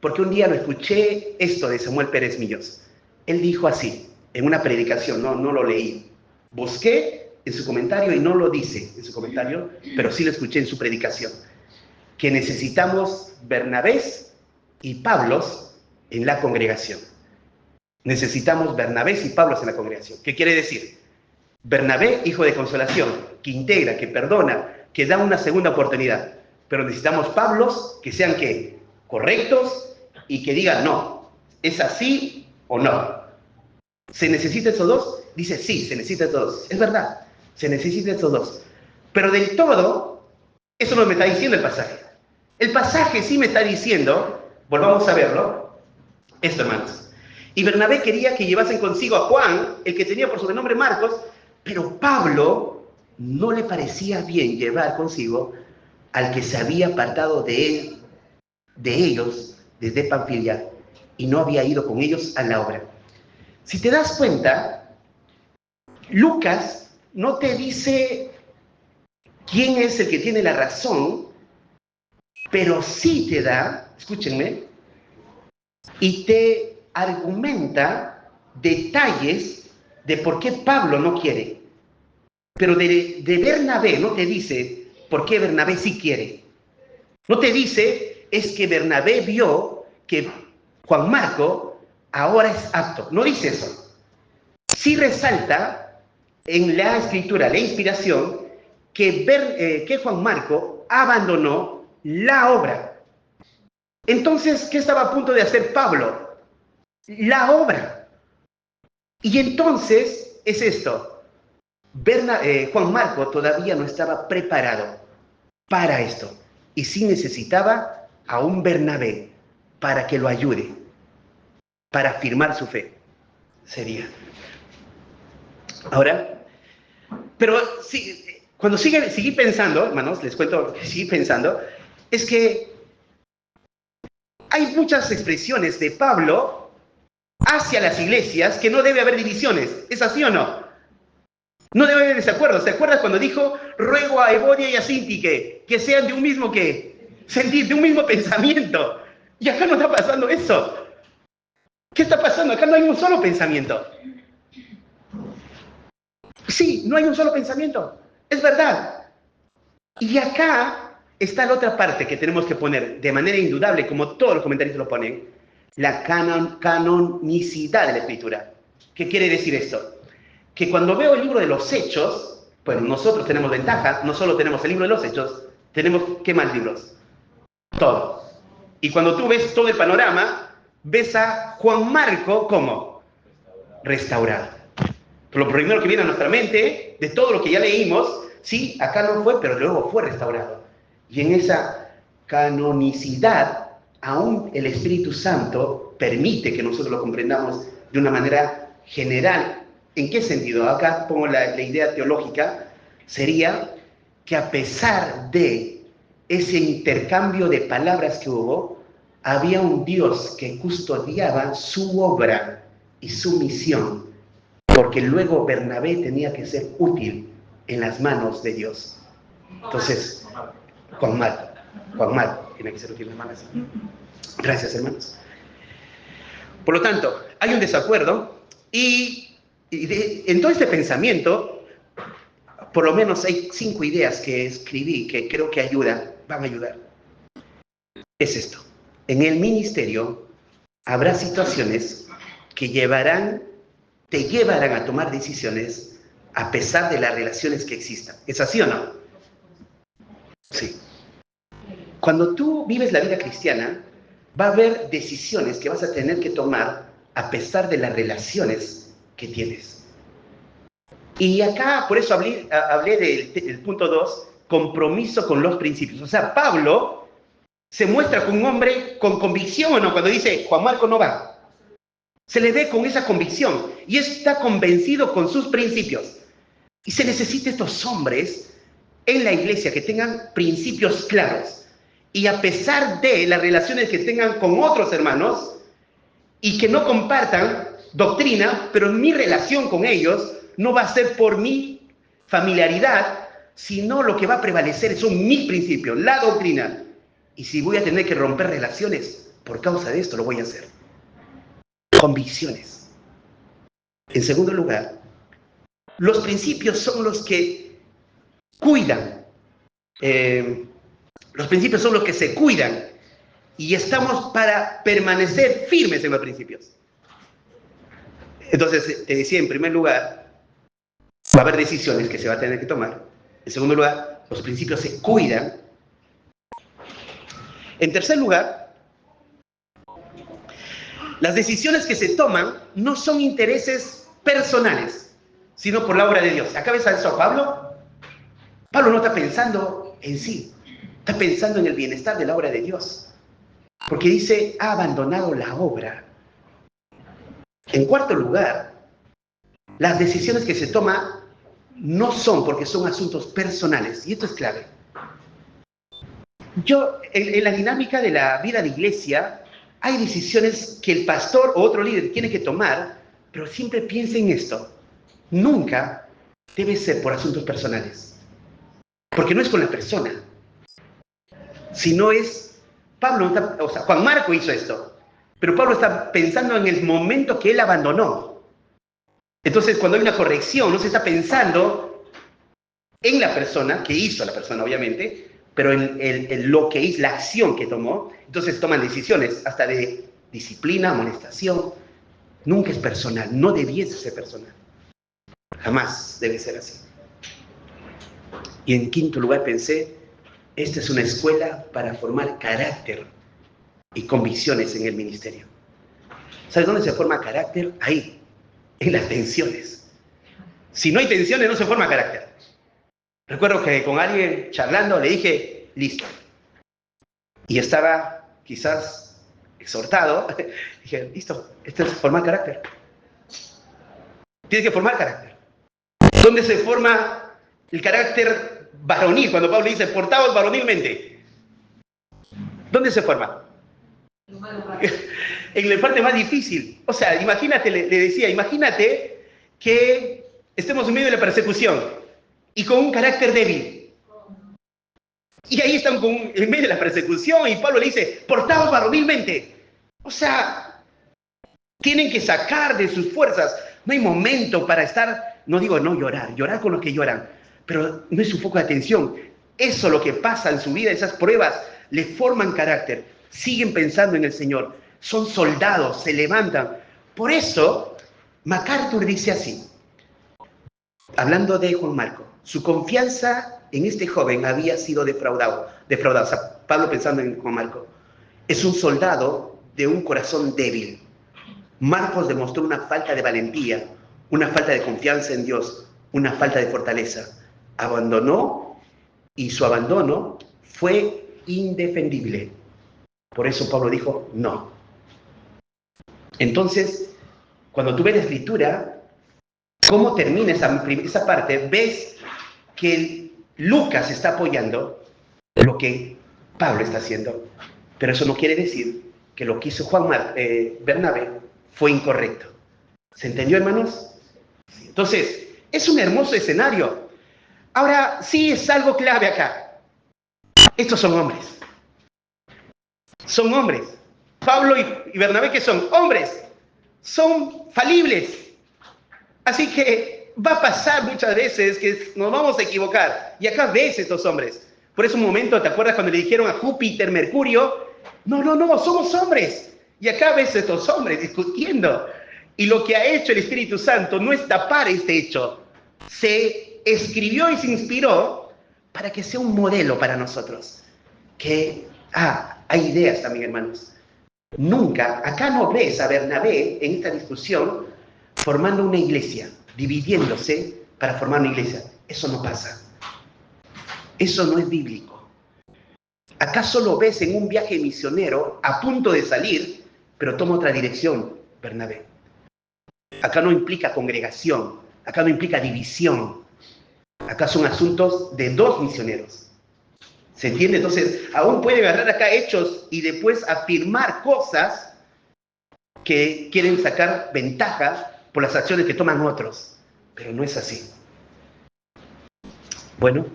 porque un día lo escuché esto de Samuel Pérez Millos. Él dijo así, en una predicación, no lo leí. Busqué en su comentario y no lo dice en su comentario, pero sí lo escuché en su predicación, que necesitamos Bernabés y Pablos en la congregación. Necesitamos Bernabés y Pablos en la congregación. ¿Qué quiere decir? Bernabé, hijo de consolación, que integra, que perdona, que da una segunda oportunidad. Pero necesitamos Pablos que sean ¿qué? Correctos y que digan no, es así o no. ¿Se necesitan esos dos? Dice sí, se necesitan esos dos. Es verdad, se necesitan esos dos. Pero del todo, eso no me está diciendo el pasaje. El pasaje sí me está diciendo, volvamos a verlo, esto, hermanos. Y Bernabé quería que llevasen consigo a Juan, el que tenía por sobrenombre Marcos, pero Pablo no le parecía bien llevar consigo al que se había apartado de ellos desde Panfilia y no había ido con ellos a la obra. Si te das cuenta, Lucas no te dice quién es el que tiene la razón, pero sí te da, escúchenme, y te argumenta detalles de por qué Pablo no quiere. Pero de Bernabé no te dice por qué Bernabé sí quiere. No te dice, es que Bernabé vio que Juan Marco ahora es apto. No dice eso. Sí resalta en la escritura, la inspiración, que Juan Marco abandonó la obra. Entonces, ¿qué estaba a punto de hacer Pablo? La obra. Y entonces es esto. Juan Marco todavía no estaba preparado para esto. Y sí necesitaba a un Bernabé para que lo ayude, para afirmar su fe. Sería. Ahora, pero sí, cuando seguí pensando, hermanos, les cuento, seguí pensando, es que hay muchas expresiones de Pablo hacia las iglesias que no debe haber divisiones. ¿Es así o no? No debe haber desacuerdos. ¿Se acuerdan cuando dijo, ruego a Evodia y a Sintique que sean de un mismo sentir, de un mismo pensamiento? Y acá no está pasando eso. ¿Qué está pasando? Acá no hay un solo pensamiento. Sí, no hay un solo pensamiento. Es verdad. Y acá está la otra parte que tenemos que poner de manera indudable, como todos los comentaristas lo ponen, la canonicidad de la Escritura. ¿Qué quiere decir esto? Que cuando veo el libro de los Hechos, bueno, nosotros tenemos ventaja, no solo tenemos el libro de los Hechos, tenemos, ¿qué más libros? Todo. Y cuando tú ves todo el panorama, ves a Juan Marco como restaurado. Lo primero que viene a nuestra mente, de todo lo que ya leímos, sí, acá no fue, pero luego fue restaurado. Y en esa canonicidad, aún el Espíritu Santo permite que nosotros lo comprendamos de una manera general. ¿En qué sentido? Acá pongo la idea teológica, sería que a pesar de ese intercambio de palabras que hubo, había un Dios que custodiaba su obra y su misión, porque luego Bernabé tenía que ser útil en las manos de Dios. Entonces, Juan Marco tiene que ser útil en las manos. Gracias, hermanos. Por lo tanto, hay un desacuerdo y en todo este pensamiento, por lo menos hay 5 ideas que escribí que creo que van a ayudar. Es esto. En el ministerio habrá situaciones que te llevarán a tomar decisiones a pesar de las relaciones que existan. ¿Es así o no? Sí. Cuando tú vives la vida cristiana, va a haber decisiones que vas a tener que tomar a pesar de las relaciones que tienes. Y acá, por eso hablé del punto 2, compromiso con los principios. O sea, Pablo se muestra como un hombre con convicción, ¿o no? Cuando dice, Juan Marco no va. Se le ve con esa convicción y está convencido con sus principios. Y se necesita estos hombres en la iglesia que tengan principios claros. Y a pesar de las relaciones que tengan con otros hermanos y que no compartan doctrina, pero mi relación con ellos no va a ser por mi familiaridad, sino lo que va a prevalecer son mis principios, la doctrina. Y si voy a tener que romper relaciones por causa de esto, lo voy a hacer. Convicciones. En segundo lugar, los principios son los que cuidan. Los principios son los que se cuidan. Y estamos para permanecer firmes en los principios. Entonces, te decía, en primer lugar, va a haber decisiones que se va a tener que tomar. En segundo lugar, los principios se cuidan. En tercer lugar, las decisiones que se toman no son intereses personales, sino por la obra de Dios. ¿Acá ves a eso a Pablo? Pablo no está pensando en sí, está pensando en el bienestar de la obra de Dios. Porque dice, ha abandonado la obra. En cuarto lugar, las decisiones que se toman no son porque son asuntos personales. Y esto es clave. En la dinámica de la vida de iglesia, hay decisiones que el pastor o otro líder tiene que tomar, pero siempre piensa en esto. Nunca debe ser por asuntos personales. Porque no es con la persona. Sino es, Juan Marco hizo esto. Pero Pablo está pensando en el momento que él abandonó. Entonces, cuando hay una corrección, no se está pensando en la persona, que hizo la persona, obviamente, pero en lo que hizo, la acción que tomó. Entonces toman decisiones hasta de disciplina, amonestación. Nunca es personal, no debiese ser personal. Jamás debe ser así. Y en quinto lugar pensé, esta es una escuela para formar carácter y convicciones en el ministerio. ¿Sabes dónde se forma carácter? Ahí, en las tensiones. Si no hay tensiones, no se forma carácter. Recuerdo que con alguien charlando le dije, listo. Y estaba quizás exhortado. Dije, listo, esto es formar carácter. Tienes que formar carácter. ¿Dónde se forma el carácter varonil? Cuando Pablo dice, portaos varonilmente. ¿Dónde se forma? En la parte más difícil. O sea, imagínate, le decía, imagínate que estemos en medio de la persecución y con un carácter débil. Y ahí están en medio de la persecución y Pablo le dice, portaos varonilmente. O sea, tienen que sacar de sus fuerzas. No hay momento para estar, no digo no llorar con los que lloran, pero no es su foco de atención. Eso lo que pasa en su vida, esas pruebas, le forman carácter. Siguen pensando en el Señor. Son soldados, se levantan. Por eso, MacArthur dice así, hablando de Juan Marco, su confianza en este joven había sido defraudado. O sea, Pablo pensando en Juan Marco. Es un soldado de un corazón débil. Marcos demostró una falta de valentía, una falta de confianza en Dios, una falta de fortaleza. Abandonó y su abandono fue indefendible. Por eso Pablo dijo, no. Entonces, cuando tú ves la escritura, cómo termina esa parte, ves que Lucas está apoyando lo que Pablo está haciendo. Pero eso no quiere decir que lo que hizo Bernabé fue incorrecto. ¿Se entendió, hermanos? Entonces, es un hermoso escenario. Ahora, sí es algo clave acá. Estos son hombres. Son hombres. Pablo y Bernabé, ¿qué son? Hombres. Son falibles. Así que va a pasar muchas veces que nos vamos a equivocar. Y acá ves estos hombres. Por eso un momento, ¿te acuerdas cuando le dijeron a Júpiter, Mercurio? No, somos hombres. Y acá ves estos hombres discutiendo. Y lo que ha hecho el Espíritu Santo no es tapar este hecho. Se escribió y se inspiró para que sea un modelo para nosotros. Hay ideas también, hermanos. Nunca, acá no ves a Bernabé en esta discusión formando una iglesia, dividiéndose para formar una iglesia. Eso no pasa. Eso no es bíblico. Acá solo ves en un viaje misionero a punto de salir, pero toma otra dirección, Bernabé. Acá no implica congregación, acá no implica división. Acá son asuntos de dos misioneros. ¿Se entiende? Entonces, aún puede agarrar acá hechos y después afirmar cosas que quieren sacar ventaja por las acciones que toman otros. Pero no es así. Bueno.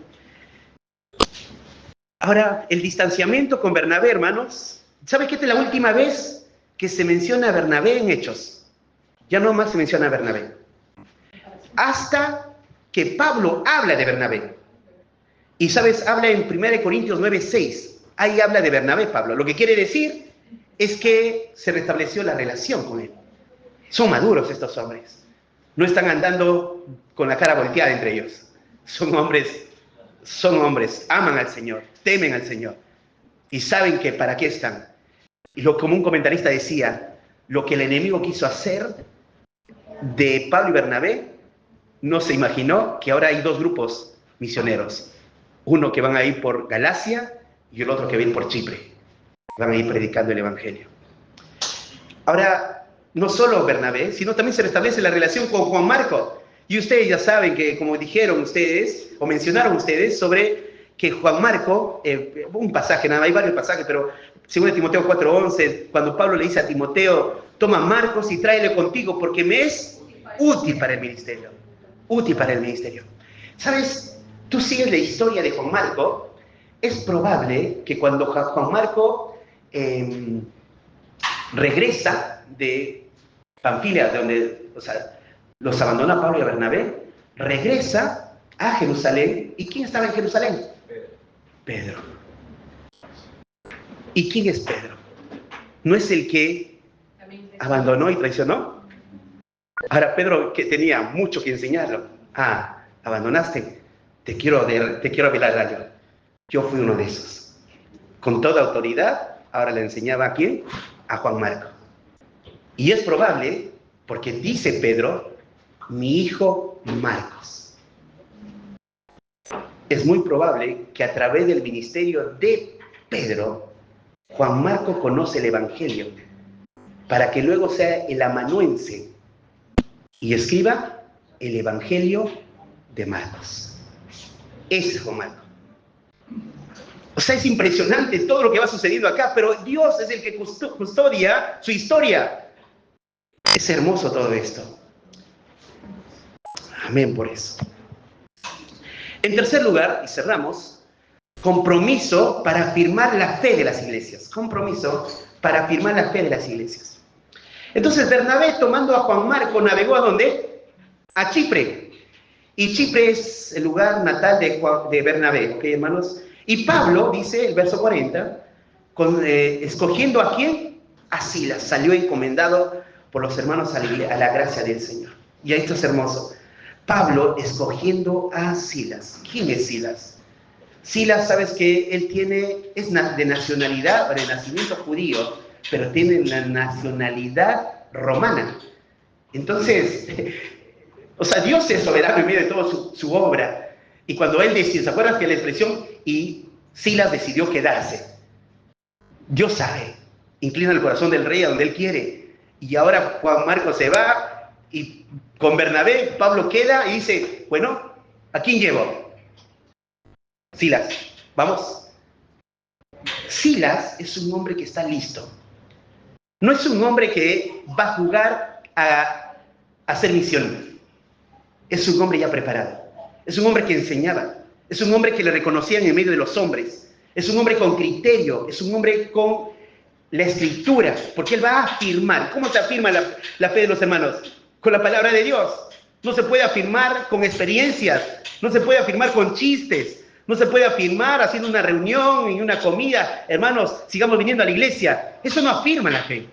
Ahora, el distanciamiento con Bernabé, hermanos. ¿Sabe qué? Esta es la última vez que se menciona a Bernabé en Hechos. Ya no más se menciona a Bernabé. Hasta que Pablo habla de Bernabé. Y, ¿sabes? Habla en 1 Corintios 9:6. Ahí habla de Bernabé, Pablo. Lo que quiere decir es que se restableció la relación con él. Son maduros estos hombres. No están andando con la cara volteada entre ellos. Son hombres, aman al Señor, temen al Señor. Y saben que para qué están. Y como un comentarista decía, lo que el enemigo quiso hacer de Pablo y Bernabé, no se imaginó que ahora hay dos grupos misioneros. Uno que van a ir por Galacia y el otro que va a ir por Chipre. Van a ir predicando el Evangelio. Ahora, no solo Bernabé, sino también se restablece la relación con Juan Marco. Y ustedes ya saben que, como dijeron ustedes, o mencionaron ustedes, sobre que Juan Marco, un pasaje, nada, hay varios pasajes, pero según Timoteo 4:11, cuando Pablo le dice a Timoteo, toma Marcos y tráele contigo, porque me es útil para el ministerio. Útil para el ministerio. ¿Sabes? Tú sigues la historia de Juan Marco, es probable que cuando Juan Marco regresa de Panfilia, donde, los abandona Pablo y a Bernabé, regresa a Jerusalén. ¿Y quién estaba en Jerusalén? Pedro. ¿Y quién es Pedro? ¿No es el que abandonó y traicionó? Ahora Pedro, que tenía mucho que enseñarlo. Abandonaste. Te quiero revelar algo. Yo fui uno de esos. Con toda autoridad, ahora le enseñaba a ¿quién? A Juan Marco. Y es probable, porque dice Pedro, mi hijo Marcos. Es muy probable que a través del ministerio de Pedro, Juan Marco conoce el Evangelio, para que luego sea el amanuense y escriba el Evangelio de Marcos. Ese es Juan Marco. O sea, es impresionante todo lo que va sucediendo acá, pero Dios es el que custodia su historia. Es hermoso todo esto. Amén por eso. En tercer lugar, y cerramos, compromiso para afirmar la fe de las iglesias. Compromiso para afirmar la fe de las iglesias. Entonces, Bernabé, tomando a Juan Marco, navegó ¿a dónde? A Chipre. Y Chipre es el lugar natal de Bernabé, ¿ok, hermanos? Y Pablo, dice el verso 40, escogiendo ¿a quién? A Silas. Salió encomendado por los hermanos a la gracia del Señor. Y esto es hermoso. Pablo escogiendo a Silas. ¿Quién es Silas? Silas, sabes que él es de nacionalidad, de nacimiento judío, pero tiene la nacionalidad romana. Entonces, Dios es soberano en medio de toda su obra. Y cuando él decide, ¿se acuerdan que la expresión? Y Silas decidió quedarse. Dios sabe, inclina el corazón del rey a donde él quiere. Y ahora Juan Marcos se va y con Bernabé, Pablo queda y dice, bueno, ¿a quién llevo? Silas, vamos. Silas es un hombre que está listo. No es un hombre que va a jugar a hacer misión. Es un hombre ya preparado. Es un hombre que enseñaba. Es un hombre que le reconocían en medio de los hombres. Es un hombre con criterio. Es un hombre con la escritura. Porque él va a afirmar. ¿Cómo se afirma la fe de los hermanos? Con la palabra de Dios. No se puede afirmar con experiencias. No se puede afirmar con chistes. No se puede afirmar haciendo una reunión y una comida. Hermanos, sigamos viniendo a la iglesia. Eso no afirma la fe.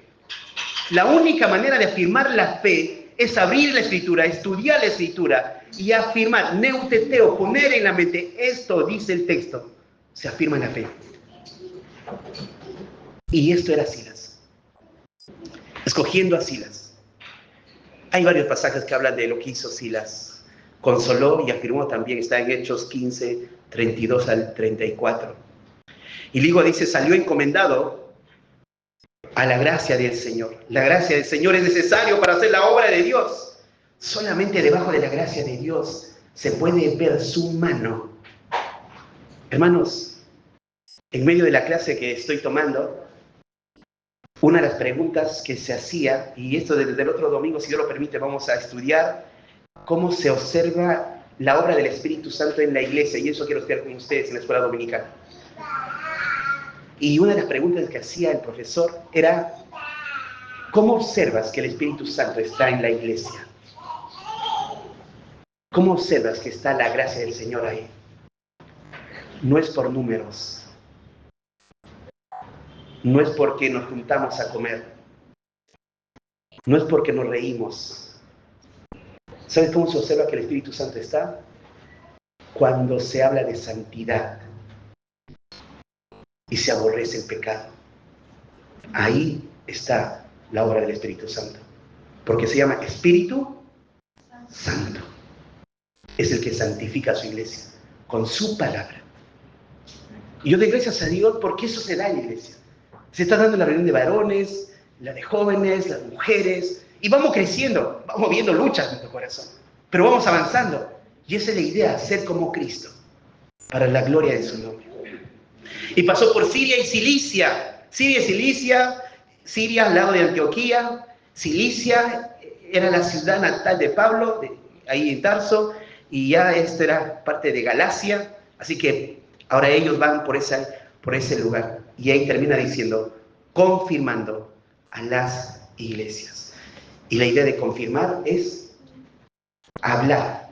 La única manera de afirmar la fe es abrir la escritura, estudiar la escritura y afirmar, neuteteo, poner en la mente, esto dice el texto, se afirma en la fe. Y esto era Silas. escogiendo a Silas. Hay varios pasajes que hablan de lo que hizo Silas. Consoló y afirmó también, está en Hechos 15, 32 al 34. Y luego dice, salió encomendado a la gracia del Señor. La gracia del Señor es necesario para hacer la obra de Dios. Solamente debajo de la gracia de Dios se puede ver su mano. Hermanos, en medio de la clase que estoy tomando, una de las preguntas que se hacía, y esto desde el otro domingo, si Dios lo permite, vamos a estudiar cómo se observa la obra del Espíritu Santo en la iglesia, y eso quiero estudiar con ustedes en la escuela dominical. Y una de las preguntas que hacía el profesor era, ¿cómo observas que el Espíritu Santo está en la iglesia? ¿Cómo observas que está la gracia del Señor ahí? No es por números. No es porque nos juntamos a comer. No es porque nos reímos. ¿Sabes cómo se observa que el Espíritu Santo está? Cuando se habla de santidad y se aborrece el pecado. Ahí está la obra del Espíritu Santo. Porque se llama Espíritu Santo. Es el que santifica a su iglesia con su palabra. Y yo doy gracias a Dios porque eso se da en la iglesia. Se está dando la reunión de varones, la de jóvenes, las mujeres, y vamos creciendo, vamos viendo luchas en nuestro corazón, pero vamos avanzando. Y esa es la idea, ser como Cristo, para la gloria de su nombre. Y pasó por Siria y Cilicia. Siria y Cilicia, Siria al lado de Antioquía, Cilicia era la ciudad natal de Pablo, ahí en Tarso, y ya esto era parte de Galacia, así que ahora ellos van por ese lugar. Y ahí termina diciendo, confirmando a las iglesias. Y la idea de confirmar es hablar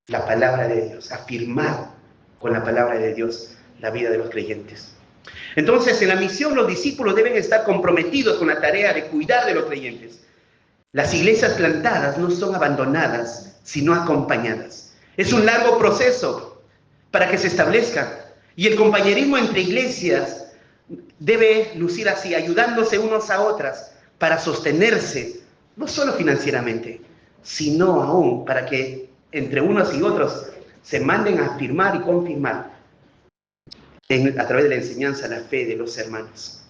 la palabra de Dios, afirmar con la palabra de Dios la vida de los creyentes. Entonces, en la misión los discípulos deben estar comprometidos con la tarea de cuidar de los creyentes. Las iglesias plantadas no son abandonadas, sino acompañadas. Es un largo proceso para que se establezcan. Y el compañerismo entre iglesias debe lucir así, ayudándose unos a otras para sostenerse, no solo financieramente, sino aún para que entre unos y otros se manden a afirmar y confirmar a través de la enseñanza la fe de los hermanos.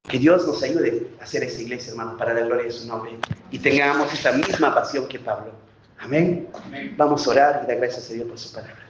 Que Dios nos ayude a hacer esa iglesia, hermanos, para la gloria de su nombre, y tengamos esa misma pasión que Pablo. Amén. Amén. Vamos a orar y dar gracias a Dios por su palabra.